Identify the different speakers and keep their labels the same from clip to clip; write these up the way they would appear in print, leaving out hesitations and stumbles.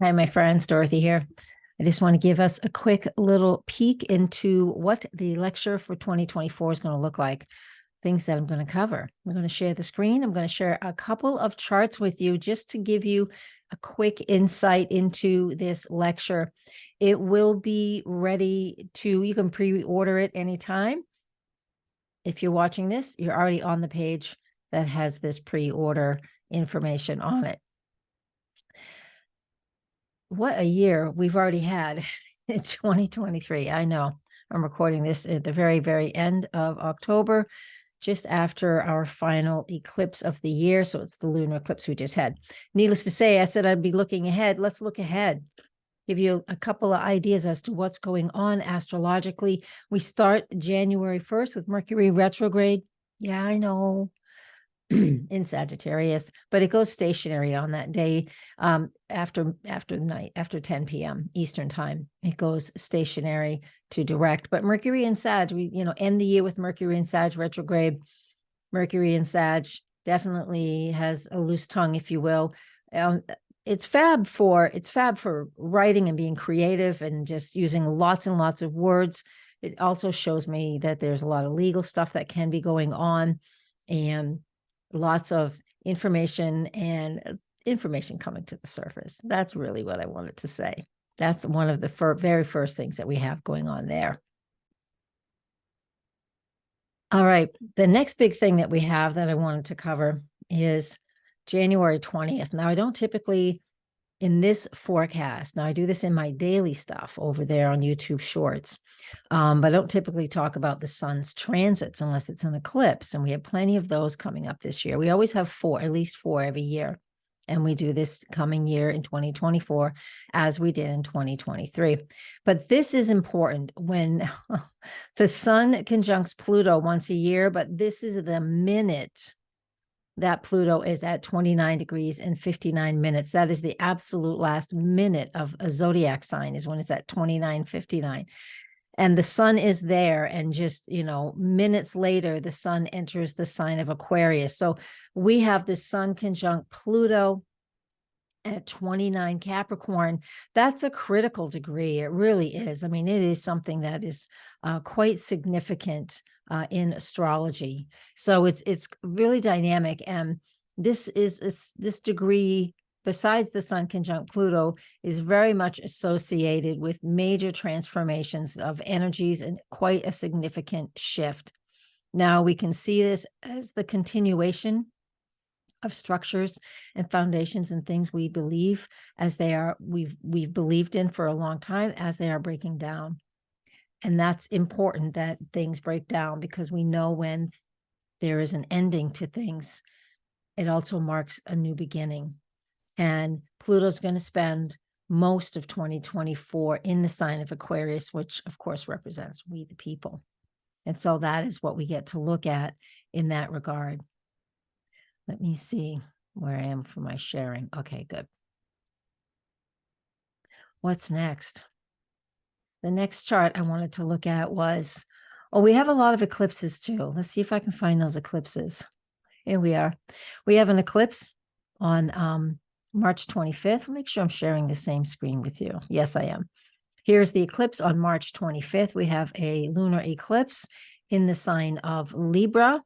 Speaker 1: Hi, my friends, Dorothy here. I just want to give us a quick little peek into what the lecture for 2024 is going to look like, things that I'm going to cover. I'm going to share the screen. I'm going to share a couple of charts with you just to give you a quick insight into this lecture. It will be ready you can pre-order it anytime. If you're watching this, you're already on the page that has this pre-order information on it. What a year we've already had in 2023. I know I'm recording this at the very, very end of October, just after our final eclipse of the year. So it's the lunar eclipse we just had. Needless to say, I said I'd be looking ahead. Let's look ahead. Give you a couple of ideas as to what's going on astrologically. We start January 1st with Mercury retrograde. Yeah, I know. In Sagittarius, but it goes stationary on that day after 10 p.m. Eastern time. It goes stationary to direct. But Mercury in Sag, we end the year with Mercury in Sag retrograde. Mercury in Sag definitely has a loose tongue, if you will. It's fab for writing and being creative and just using lots and lots of words. It also shows me that there's a lot of legal stuff that can be going on, and lots of information coming to the surface. That's really what I wanted to say. That's one of the very first things that we have going on there. All right. The next big thing that we have that I wanted to cover is January 20th. Now, I don't typically in this forecast. Now, I do this in my daily stuff over there on YouTube Shorts, but I don't typically talk about the sun's transits unless it's an eclipse, and we have plenty of those coming up this year. We always have at least four every year, and we do this coming year in 2024 as we did in 2023. But this is important when the sun conjuncts Pluto once a year, but this is the minute that Pluto is at 29 degrees and 59 minutes. That is the absolute last minute of a zodiac sign, is when it's at 29:59. And the sun is there, and just, minutes later, the sun enters the sign of Aquarius. So we have the sun conjunct Pluto at 29 Capricorn. That's a critical degree. It really is. I mean, it is something that is quite significant in astrology. So it's really dynamic. And this degree, besides the sun conjunct Pluto, is very much associated with major transformations of energies and quite a significant shift. Now we can see this as the continuation of structures and foundations and things we believe we've believed in for a long time, as they are breaking down. And that's important that things break down, because we know when there is an ending to things, it also marks a new beginning. And Pluto's going to spend most of 2024 in the sign of Aquarius, which of course represents we the people. And so that is what we get to look at in that regard. Let me see where I am for my sharing. Okay, good. What's next? The next chart I wanted to look at was, we have a lot of eclipses too. Let's see if I can find those eclipses. Here we are. We have an eclipse on March 25th. Make sure I'm sharing the same screen with you. Yes, I am. Here's the eclipse on March 25th. We have a lunar eclipse in the sign of Libra.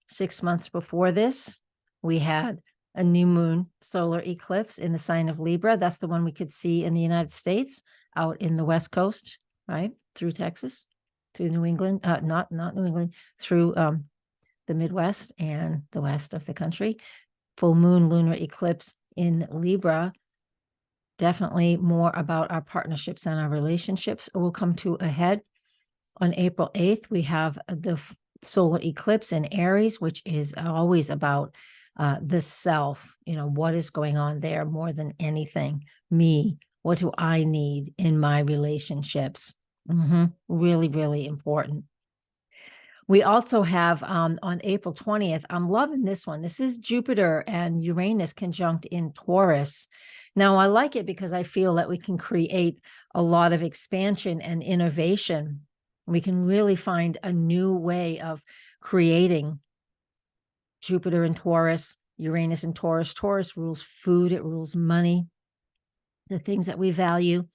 Speaker 1: 6 months before this, we had a new moon solar eclipse in the sign of Libra. That's the one we could see in the United States, out in the West Coast, right? Through Texas, through New England, not New England, through the Midwest and the west of the country. Full moon lunar eclipse in Libra. Definitely more about our partnerships and our relationships will come to a head. On April 8th, we have the solar eclipse in Aries, which is always about the self, what is going on there more than anything. Me, what do I need in my relationships? Really, really important. We also have on April 20th, I'm loving this one. This is Jupiter and Uranus conjunct in Taurus. Now, I like it because I feel that we can create a lot of expansion and innovation. We can really find a new way of creating. Jupiter in Taurus, Uranus in Taurus. Taurus rules food, it rules money. the things that we value,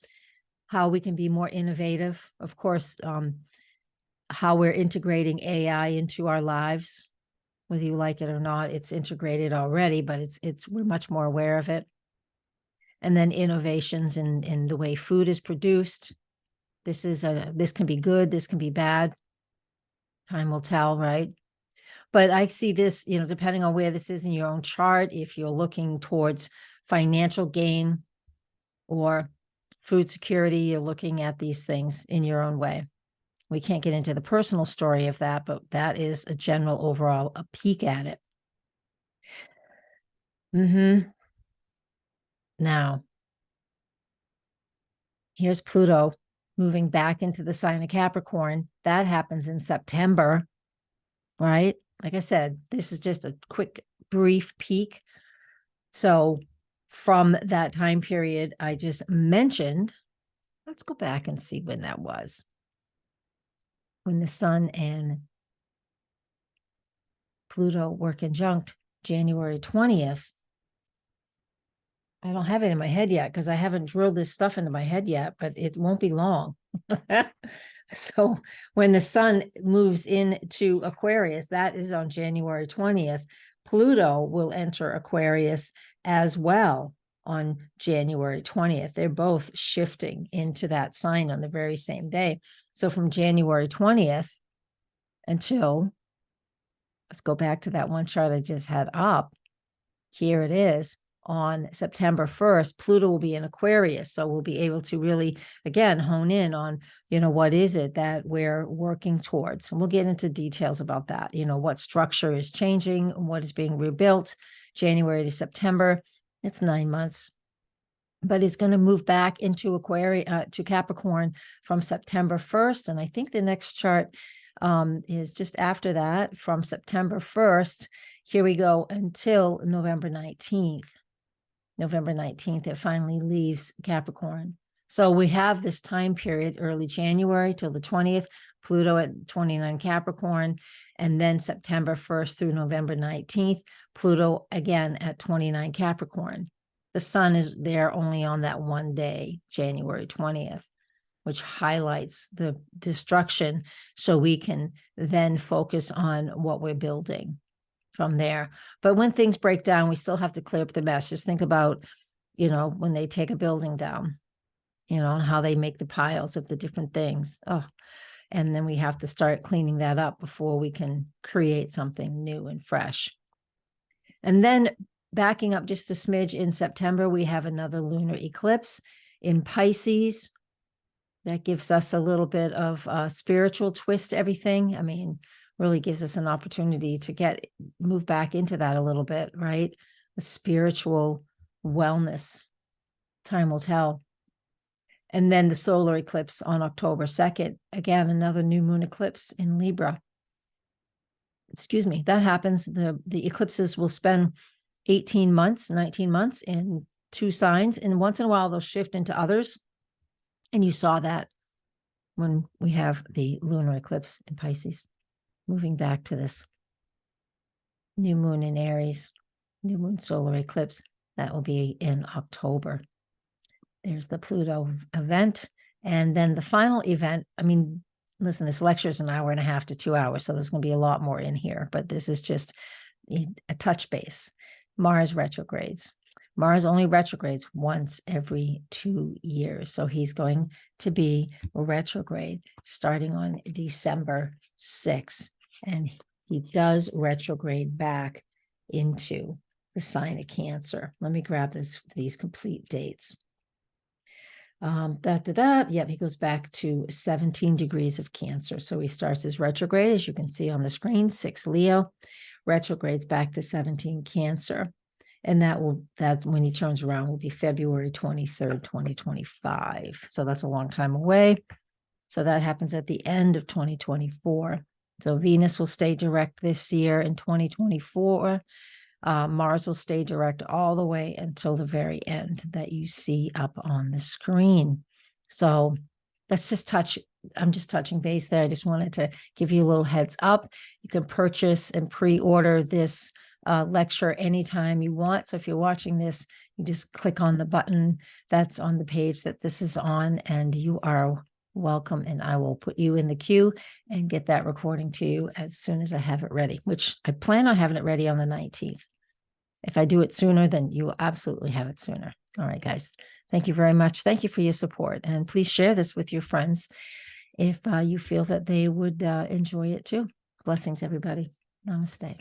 Speaker 1: how we can be more innovative. Of course, how we're integrating AI into our lives, whether you like it or not. It's integrated already, but we're much more aware of it. And then innovations in the way food is produced. This can be good, this can be bad. Time will tell, right? But I see this, depending on where this is in your own chart, if you're looking towards financial gain or food security, you're looking at these things in your own way. We can't get into the personal story of that, but that is a general overall, a peek at it. Now, here's Pluto moving back into the sign of Capricorn. That happens in September, right? Like I said, this is just a quick, brief peek. So from that time period I just mentioned, let's go back and see when that was. When the Sun and Pluto were conjunct January 20th. I don't have it in my head yet because I haven't drilled this stuff into my head yet, but it won't be long. So when the Sun moves into Aquarius, that is on January 20th, Pluto will enter Aquarius as well on January 20th. They're both shifting into that sign on the very same day. So from January 20th until, let's go back to that one chart I just had up. Here it is. On September 1st, Pluto will be in Aquarius. So we'll be able to really, again, hone in on, what is it that we're working towards? And we'll get into details about that, what structure is changing, what is being rebuilt, January to September. It's 9 months, but it's going to move back into Aquarius, to Capricorn from September 1st. And I think the next chart is just after that, from September 1st, here we go until November 19th. November 19th, it finally leaves Capricorn. So we have this time period, early January till the 20th, Pluto at 29 Capricorn, and then September 1st through November 19th, Pluto again at 29 Capricorn. The Sun is there only on that one day, January 20th, which highlights the destruction, so we can then focus on what we're building from there. But when things break down, we still have to clear up the mess. Just think about, when they take a building down, and how they make the piles of the different things. Oh, and then we have to start cleaning that up before we can create something new and fresh. And then backing up just a smidge, in September, we have another lunar eclipse in Pisces. That gives us a little bit of a spiritual twist to everything. I mean, really gives us an opportunity to move back into that a little bit, right? The spiritual wellness. Time will tell. And then the solar eclipse on October 2nd, again, another new moon eclipse in Libra. Excuse me, that happens. The eclipses will spend 19 months in two signs, and once in a while they'll shift into others. And you saw that when we have the lunar eclipse in Pisces. Moving back to this new moon in Aries, new moon solar eclipse, that will be in October. There's the Pluto event. And then the final event, I mean, listen, this lecture is 1.5 to 2 hours, so there's going to be a lot more in here, but this is just a touch base. Mars retrogrades. Mars only retrogrades once every 2 years. So he's going to be retrograde starting on December 6th. And he does retrograde back into the sign of Cancer. Let me grab these complete dates. Yep, he goes back to 17 degrees of Cancer. So he starts his retrograde, as you can see on the screen, 6 Leo, retrogrades back to 17 Cancer. And that when he turns around will be February 23rd, 2025. So that's a long time away. So that happens at the end of 2024. So Venus will stay direct this year in 2024. Mars will stay direct all the way until the very end that you see up on the screen. So let's just I'm just touching base there. I just wanted to give you a little heads up. You can purchase and pre-order this lecture anytime you want. So if you're watching this, You just click on the button that's on the page that this is on, and you are welcome. And I will put you in the queue and get that recording to you as soon as I have it ready, which I plan on having it ready on the 19th. If I do it sooner, then you will absolutely have it sooner. All right, guys. Thank you very much. Thank you for your support. And please share this with your friends if you feel that they would enjoy it too. Blessings, everybody. Namaste.